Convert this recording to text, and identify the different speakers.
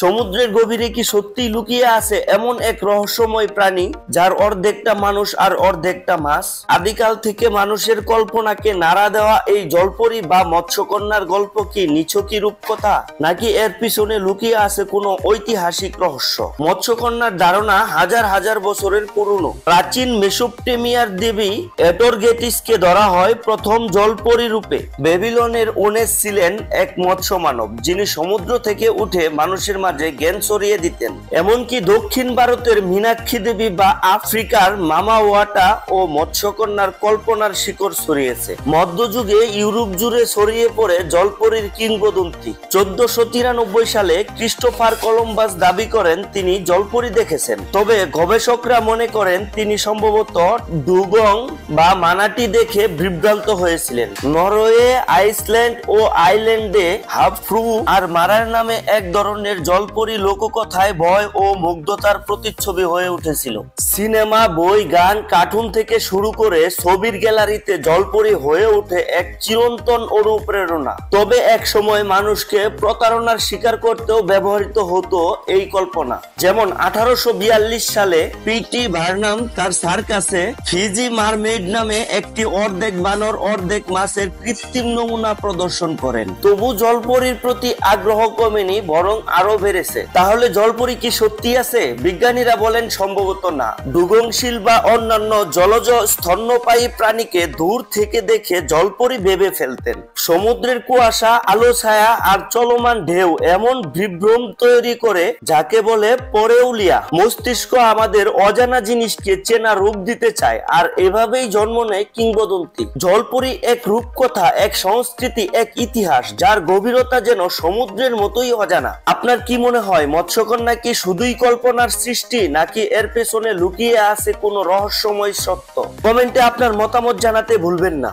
Speaker 1: সমুদ্রের গভীরে কি সত্যিই লুকিয়ে আছে এমন এক রহস্যময় প্রাণী যার অর্ধেকটা মানুষ আর অর্ধেকটা মাছ? আদিকাল থেকে মানুষের কল্পনাকে নাড়া দেওয়া এই জলপরি বা মৎস্যকন্যার গল্প কি নিছকই রূপকথা, নাকি এর পিছনে লুকিয়ে আছে কোনো ঐতিহাসিক রহস্য? মৎস্যকন্যার ধারণা হাজার হাজার বছরের পুরনো। প্রাচীন মেসোপটেমিয়ার দেবী এটরগেটিসকে ধরা হয় প্রথম জলপরি রূপে। বেবিলনের ওনেস ছিলেন এক মৎস্য মানব, যিনি সমুদ্র থেকে উঠে মানুষের মাঝে জ্ঞান ছড়িয়ে দিতেন। এমনকি দক্ষিণ ভারতের মীনাক্ষী দেবী বা আফ্রিকার মামা ওয়াটা ও মৎস্যকন্যার কল্পনার শিকড় ছড়িয়েছে। মধ্যযুগে ইউরোপ জুড়ে ছড়িয়ে পড়ে জলপরীর কিংবদন্তি। 1493 সালে ক্রিস্টোফার কলম্বাস দাবি করেন তিনি জলপরি দেখেছেন, তবে গবেষকরা মনে করেন তিনি সম্ভবত ডুগং বা মানাটি দেখে বিভ্রান্ত হয়েছিলেন। নরওয়ে, আইসল্যান্ড ও আইল্যান্ডে হাফরু আর মারার নামে এক ধরনের জলপরি লোককথায় ভয় ও মুগ্ধতার প্রতিচ্ছবি হয়ে উঠেছিল। সিনেমা, বই, গান, কার্টুন থেকে শুরু করে ছবির গ্যালারিতে জলপরি হয়ে ওঠে এক চিরন্তন অনুপ্রেরণা। তবে এক সময় মানুষকে প্রতারণার শিকার করতেও ব্যবহৃত হতো এই কল্পনা। যেমন 1842 সালে পিটি ভার্নাম তার সার্কাসে ফিজি মারমেইড নামে একটি অর্ধেক বানর অর্ধেক মাছের কৃত্রিম নমুনা প্রদর্শন করেন। তবু জলপরির প্রতি আগ্রহ কমেনি, বরং আরো বেড়েছে। তাহলে জলপরি কি সত্যি আছে? বিজ্ঞানীরা বলেন সম্ভবত না। ডুগংশীল বা অন্যান্য জলজ স্তন্যপায়ী প্রাণীকে দূর থেকে দেখে জলপরি ভেবে ফেলতেন। সমুদ্রের কুয়াশা, আলো ছায়া আর চলমান ঢেউ এমন বিভ্রম তৈরি করে যাকে বলে পরেউলিয়া। মস্তিষ্ক আমাদের অজানা জিনিসকে চেনা রূপ দিতে চায়, আর এভাবেই জন্ম নেয় কিংবদন্তি। জলপরি এক রূপকথা, এক সংস্কৃতি, এক ইতিহাস যার গভীরতা যেন সমুদ্রের মতোই অজানা। আপনার কি মনে হয় মৎস্যকন্যা কি শুধুই কল্পনার সৃষ্টি, নাকি এর পেছনে লুকিয়ে আছে কোনো রহস্যময় সত্য? কমেন্টে আপনার মতামত জানাতে ভুলবেন না।